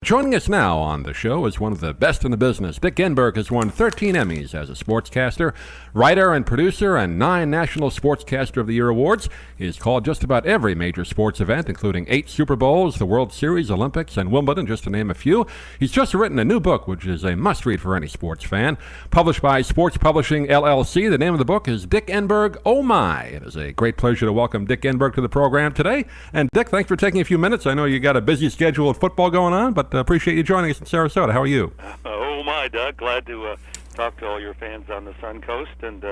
Joining us now on the show is one of the best in the business. Dick Enberg has won 13 Emmys as a sportscaster, writer and producer, and 9 National Sportscaster of the Year awards. He's called just about every major sports event, including 8 Super Bowls, the World Series, Olympics, and Wimbledon, just to name a few. He's just written a new book, which is a must-read for any sports fan. Published by Sports Publishing, LLC. The name of the book is Dick Enberg, Oh My! It is a great pleasure to welcome Dick Enberg to the program today. And Dick, thanks for taking a few minutes. I know you got a busy schedule of football going on, but appreciate you joining us in Sarasota. How are you? Oh my, Doug. Glad to talk to all your fans on the Sun Coast. And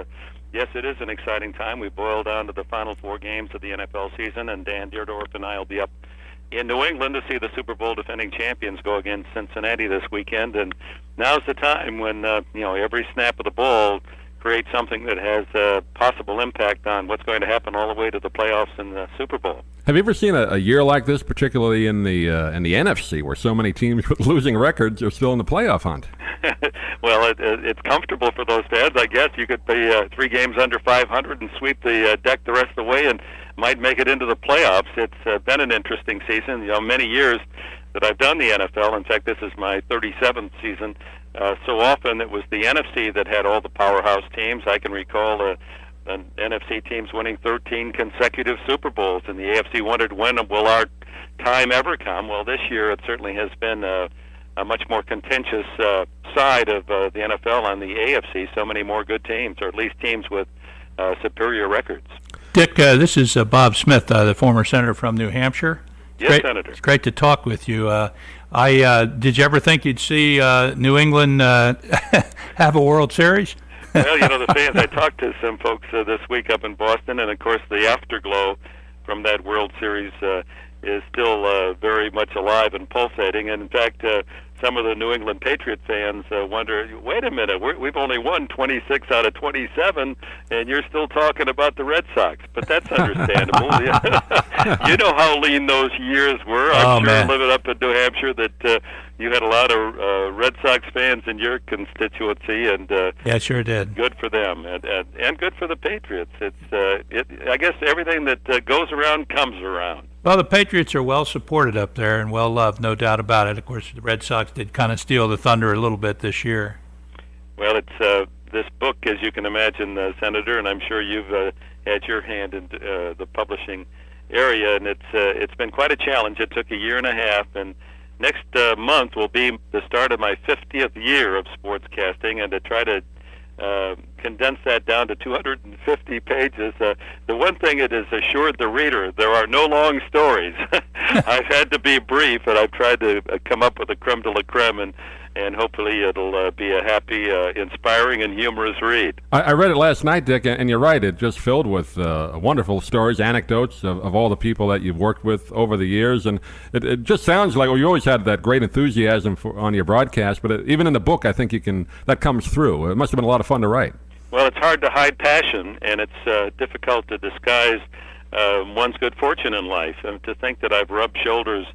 yes, it is an exciting time. We boil down to the final 4 games of the NFL season, and Dan Deerdorf and I will be up in New England to see the Super Bowl defending champions go against Cincinnati this weekend. And now's the time when every snap of the ball creates something that has a possible impact on what's going to happen all the way to the playoffs and the Super Bowl. Have you ever seen a year like this, particularly in the NFC, where so many teams with losing records are still in the playoff hunt? Well, it's comfortable for those fans, I guess. You could be 3 games under 500 and sweep the deck the rest of the way and might make it into the playoffs. It's been an interesting season. Many years that I've done the NFL. In fact, this is my 37th season. So often it was the NFC that had all the powerhouse teams. I can recall an NFC teams winning 13 consecutive Super Bowls, and the AFC wondered, when will our time ever come? Well, this year it certainly has been a much more contentious side of the NFL on the AFC. So many more good teams, or at least teams with superior records. Dick, this is Bob Smith, the former senator from New Hampshire. Yes, Senator. It's great to talk with you. Did you ever think you'd see New England have a World Series? Well, the fans, I talked to some folks this week up in Boston, and of course the afterglow from that World Series is still very much alive and pulsating. And in fact, some of the New England Patriot fans wonder, wait a minute, we've only won 26 out of 27, and you're still talking about the Red Sox. But that's understandable. You know how lean those years were. I'm sure living up in New Hampshire that you had a lot of Red Sox fans in your constituency, and yeah, sure did. Good for them, and good for the Patriots. I guess everything that goes around comes around. Well, the Patriots are well supported up there and well loved, no doubt about it. Of course, the Red Sox did kind of steal the thunder a little bit this year. Well, it's this book, as you can imagine, Senator, and I'm sure you've had your hand in the publishing area, and it's been quite a challenge. It took a year and a half, and next month will be the start of my 50th year of sportscasting, and to try to condense that down to 250 pages. The one thing it has assured the reader, there are no long stories. I've had to be brief, and I've tried to come up with a creme de la creme, and hopefully it'll be a happy, inspiring, and humorous read. I read it last night, Dick, and you're right. It's just filled with wonderful stories, anecdotes of all the people that you've worked with over the years. And it just sounds like, you always had that great enthusiasm on your broadcast, but even in the book, I think that comes through. It must have been a lot of fun to write. Well, it's hard to hide passion, and it's difficult to disguise one's good fortune in life. And to think that I've rubbed shoulders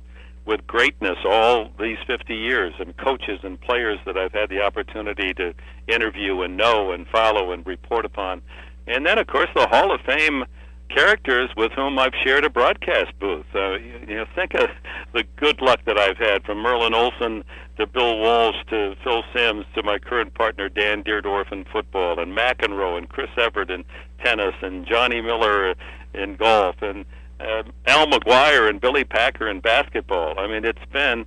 with greatness all these 50 years, and coaches and players that I've had the opportunity to interview and know and follow and report upon. And then, of course, the Hall of Fame characters with whom I've shared a broadcast booth. Think of the good luck that I've had, from Merlin Olsen to Bill Walsh to Phil Simms to my current partner Dan Deerdorf in football, and McEnroe and Chris Everett in tennis, and Johnny Miller in golf, and Al McGuire and Billy Packer in basketball. I mean, it's been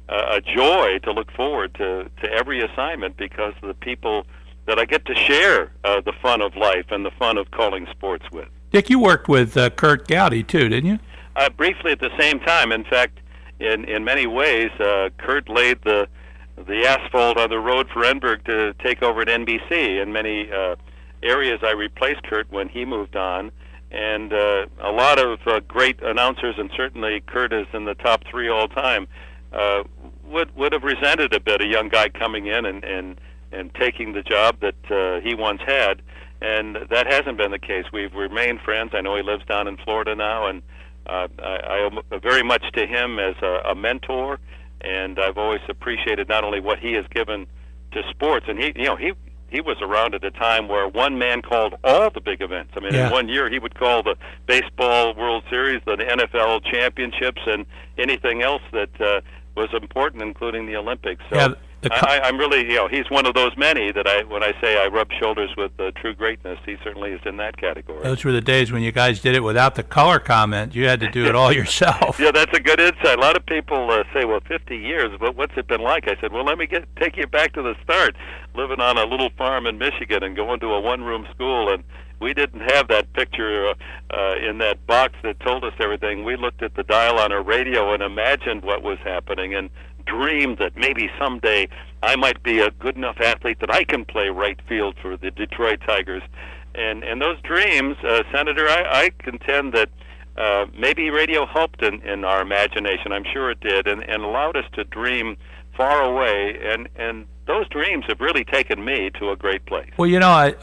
a joy to look forward to every assignment because of the people that I get to share the fun of life and the fun of calling sports with. Dick, you worked with Kurt Gowdy, too, didn't you? Briefly at the same time. In fact, in many ways, Kurt laid the asphalt on the road for Enberg to take over at NBC. In many areas, I replaced Kurt when he moved on. And a lot of great announcers, and certainly Kurt is in the top 3 all time, would have resented a bit a young guy coming in and taking the job that he once had. And that hasn't been the case. We've remained friends. I know he lives down in Florida now, and I owe very much to him as a mentor. And I've always appreciated not only what he has given to sports, and he was around at a time where one man called all the big events. I mean, in 1 year he would call the baseball World Series, the NFL championships, and anything else that was important, including the Olympics. So Yeah, I'm really, he's one of those many that when I say I rub shoulders with true greatness, he certainly is in that category. those were the days when you guys did it without the color comment. You had to do it all yourself. Yeah, that's a good insight. A lot of people say, well, 50 years, but what's it been like? I said, well, let me take you back to the start, living on a little farm in Michigan and going to a one-room school, and we didn't have that picture in that box that told us everything. We looked at the dial on our radio and imagined what was happening and dreamed that maybe someday I might be a good enough athlete that I can play right field for the Detroit Tigers. And those dreams, Senator, I contend that maybe radio helped in our imagination. I'm sure it did, and allowed us to dream far away. And those dreams have really taken me to a great place. Well,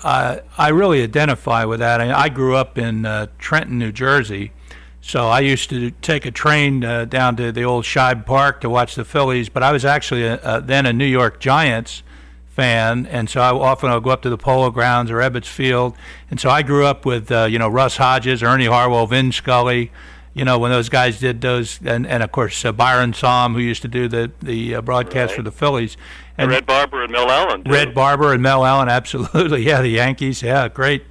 I really identify with that. I grew up in Trenton, New Jersey, so I used to take a train down to the old Shibe Park to watch the Phillies, but I was actually then a New York Giants fan, and so I would go up to the Polo Grounds or Ebbets Field, and so I grew up with Russ Hodges, Ernie Harwell, Vin Scully, when those guys did those, and of course Byron Saum, who used to do the broadcast for the Phillies. And Red Barber and Mel Allen, too. Red Barber and Mel Allen, absolutely. Yeah, the Yankees. Yeah, great.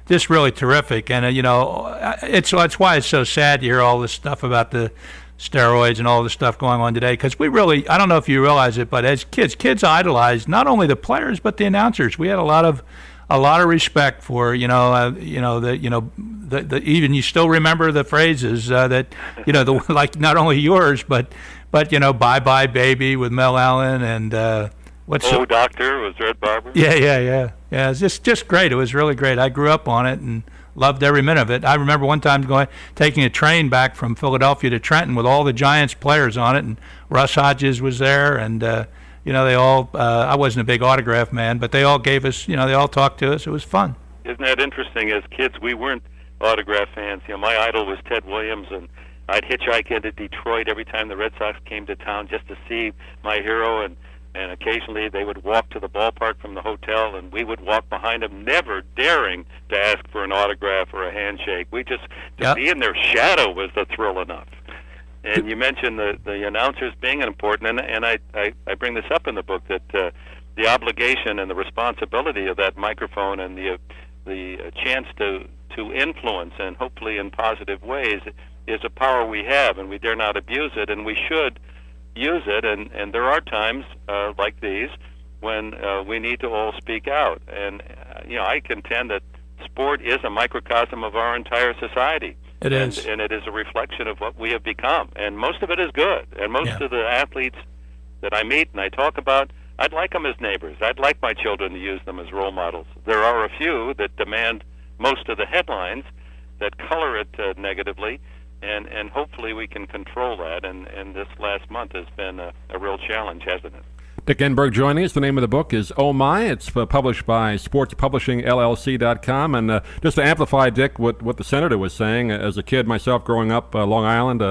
Just really terrific. And it's why it's so sad to hear all this stuff about the steroids and all the stuff going on today. Because I don't know if you realize it, but as kids idolized not only the players but the announcers. We had a lot of respect for even you still remember the phrases that like not only yours but bye bye baby with Mel Allen and Doctor was Red Barber. Yeah. It's just great. It was really great. I grew up on it and loved every minute of it. I remember one time taking a train back from Philadelphia to Trenton with all the Giants players on it, and Russ Hodges was there, and they all. I wasn't a big autograph man, but they all gave us. They all talked to us. It was fun. Isn't that interesting? As kids, we weren't autograph fans. My idol was Ted Williams, and I'd hitchhike into Detroit every time the Red Sox came to town just to see my hero, and occasionally they would walk to the ballpark from the hotel, and we would walk behind them, never daring to ask for an autograph or a handshake. To be in their shadow was the thrill enough. And you mentioned the announcers being important, and I bring this up in the book, that the obligation and the responsibility of that microphone and the chance to influence, and hopefully in positive ways, is a power we have, and we dare not abuse it, and we should use it, and there are times like these when we need to all speak out. And I contend that sport is a microcosm of our entire society. It is. And it is a reflection of what we have become. And most of it is good. And most of the athletes that I meet and I talk about, I'd like them as neighbors. I'd like my children to use them as role models. There are a few that demand most of the headlines, that color it negatively, and hopefully we can control that. And this last month has been a real challenge, hasn't it? Dick Enberg joining us. The name of the book is Oh My. It's published by sportspublishingllc.com. And just to amplify, Dick, what the senator was saying, as a kid myself growing up Long Island,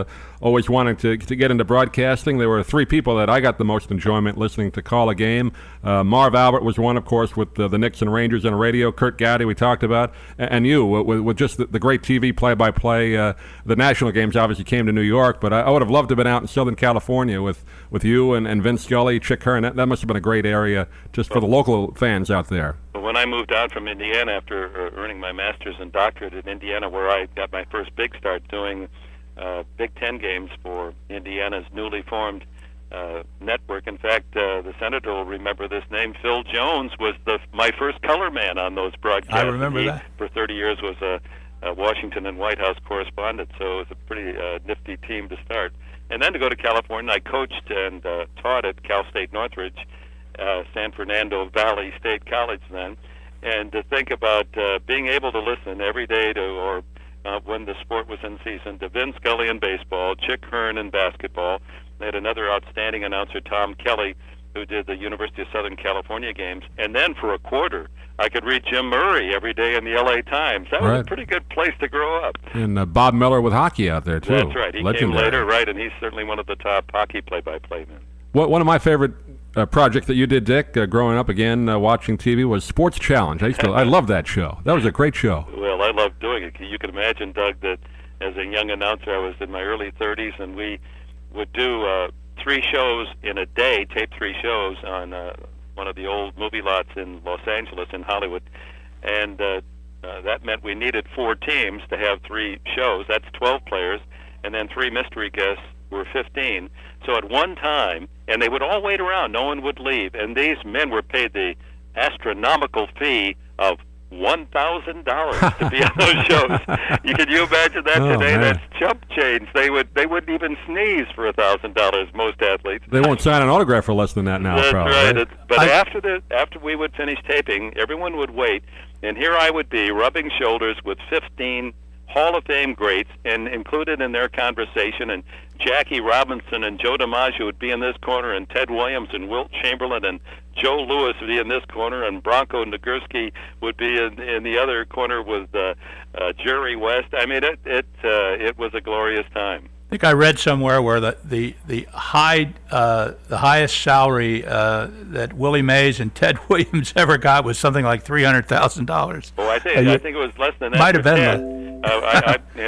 always wanting to get into broadcasting, there were three people that I got the most enjoyment listening to call a game. Marv Albert was one, of course, with the Knicks and Rangers on radio. Kurt Gowdy we talked about. And you, with just the great TV play-by-play. The national games obviously came to New York, but I would have loved to have been out in Southern California with you and Vin Scully, Chick Hearn. That must have been a great area just for the local fans out there. When I moved out from Indiana after earning my master's and doctorate in Indiana, where I got my first big start doing Big Ten games for Indiana's newly formed network. In fact, the senator will remember this name. Phil Jones was my first color man on those broadcasts. I remember that. For 30 years was a Washington and White House correspondent, so it was a pretty nifty team to start. And then to go to California, I coached and taught at Cal State Northridge, San Fernando Valley State College then, and to think about being able to listen every day to, when the sport was in season, to Vin Scully in baseball, Chick Hearn in basketball. They had another outstanding announcer, Tom Kelly, who did the University of Southern California games. And then for a quarter, I could read Jim Murray every day in the L.A. Times. That was a pretty good place to grow up. And Bob Miller with hockey out there, too. That's right. He came later, right, and he's certainly one of the top hockey play-by-play men. One of my favorite projects that you did, Dick, growing up again, watching TV, was Sports Challenge. I loved that show. That was a great show. Well, I loved doing it. You can imagine, Doug, that as a young announcer, I was in my early 30s, and we would do 3 shows in a day, tape 3 shows on one of the old movie lots in Los Angeles, in Hollywood, and that meant we needed 4 teams to have 3 shows. That's 12 players, and then 3 mystery guests were 15. So at one time, and they would all wait around, no one would leave, and these men were paid the astronomical fee of $1,000 to be on those shows. Can you imagine that today? Man. That's chump change. They wouldn't even sneeze for $1,000. Most athletes. They won't sign an autograph for less than that now. That's probably, right. But after we would finish taping, everyone would wait, and here I would be rubbing shoulders with 15 Hall of Fame greats, and included in their conversation, and Jackie Robinson and Joe DiMaggio would be in this corner, and Ted Williams and Wilt Chamberlain and Joe Louis would be in this corner, and Bronco Nagurski would be in the other corner with Jerry West. I mean, it was a glorious time. I think I read somewhere where the highest salary that Willie Mays and Ted Williams ever got was something like $300,000. Oh, I think it was less than that. Might have Ted. been.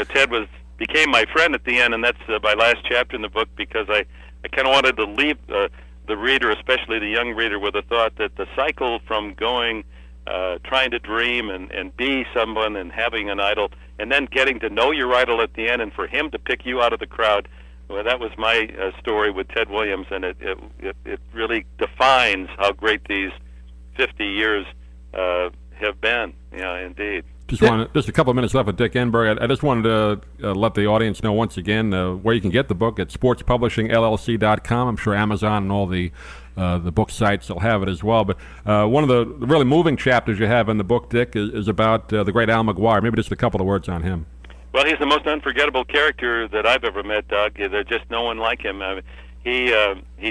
Ted became my friend at the end, and that's my last chapter in the book, because I kind of wanted to leave the reader, especially the young reader, with the thought that the cycle from going, trying to dream and be someone and having an idol, and then getting to know your idol at the end, and for him to pick you out of the crowd. Well, that was my story with Ted Williams, and it really defines how great these 50 years have been. Yeah, indeed. Just a couple of minutes left with Dick Enberg. I just wanted to let the audience know once again where you can get the book at sportspublishingllc.com. I'm sure Amazon and all the book sites will have it as well. But one of the really moving chapters you have in the book, Dick, is about the great Al McGuire. Maybe just a couple of words on him. Well, he's the most unforgettable character that I've ever met, Doug. There's just no one like him. He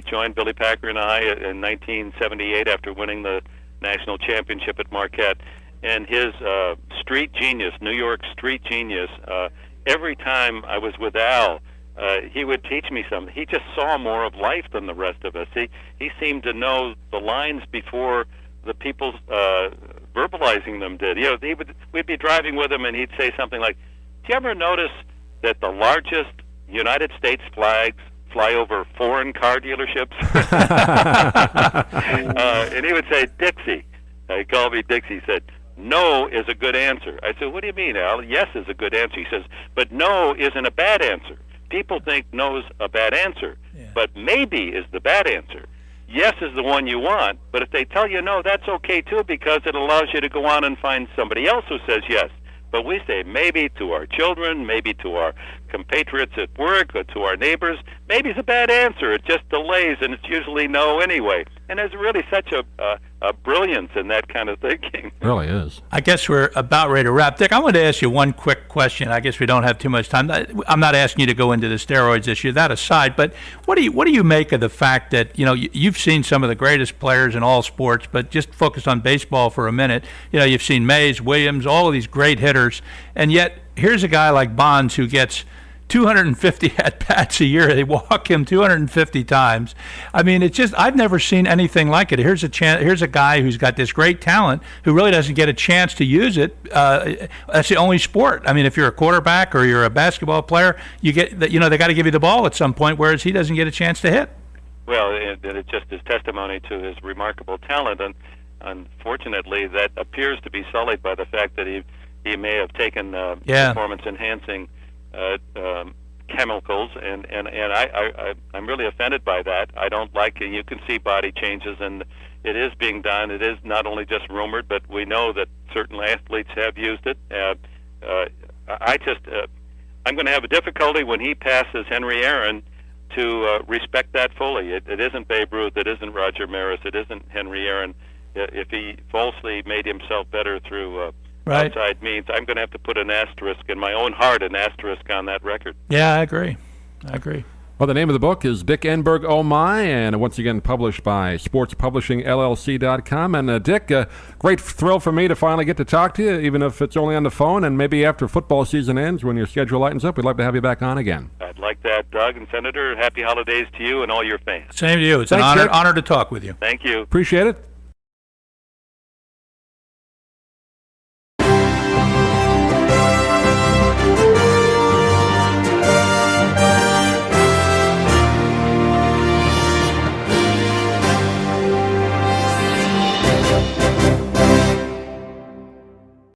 joined Billy Packer and I in 1978 after winning the national championship at Marquette. And his street genius, New York street genius, every time I was with Al, he would teach me something. He just saw more of life than the rest of us. He seemed to know the lines before the people verbalizing them did. You know, we'd be driving with him, and he'd say something like, "Do you ever notice that the largest United States flags fly over foreign car dealerships?" And he would say, "Dixie." He called me Dixie. He said, "No is a good answer." I said, "What do you mean, Al?" "Yes is a good answer." He says, "But no isn't a bad answer. People think no's a bad answer, but maybe is the bad answer. Yes is the one you want, but if they tell you no, that's okay too, because it allows you to go on and find somebody else who says yes. But we say maybe to our children, maybe to our compatriots at work, or to our neighbors. Maybe it's a bad answer. It just delays, and it's usually no anyway." And there's really such a brilliance in that kind of thinking. It really is. I guess we're about ready to wrap. Dick, I wanted to ask you one quick question. I guess we don't have too much time. I'm not asking you to go into the steroids issue, that aside, but what do you make of the fact that, you know, you've seen some of the greatest players in all sports, but just focus on baseball for a minute. You know, you've seen Mays, Williams, all of these great hitters, and yet here's a guy like Bonds who gets 250 at-bats a year. They walk him 250 times. I mean, it's just, I've never seen anything like it. Here's a guy who's got this great talent who really doesn't get a chance to use it. That's the only sport. I mean, if you're a quarterback or you're a basketball player, they got to give you the ball at some point, whereas he doesn't get a chance to hit. Well, it just is testimony to his remarkable talent, and unfortunately, that appears to be sullied by the fact that he may have taken performance-enhancing chemicals, and I'm really offended by that. I don't like it. You can see body changes, and it is being done. It is not only just rumored, but we know that certain athletes have used it. I'm going to have a difficulty when he passes Henry Aaron to respect that fully. It isn't Babe Ruth. It isn't Roger Maris. It isn't Henry Aaron. If he falsely made himself better through outside means, I'm going to have to put an asterisk in my own heart, an asterisk on that record. Yeah, I agree. Well, the name of the book is Dick Enberg, Oh My, and once again published by sportspublishingllc.com. And Dick, great thrill for me to finally get to talk to you, even if it's only on the phone, and maybe after football season ends, when your schedule lightens up, we'd love to have you back on again. I'd like that, Doug and Senator. Happy holidays to you and all your fans. Same to you. It's an honor to talk with you. Thank you. Appreciate it.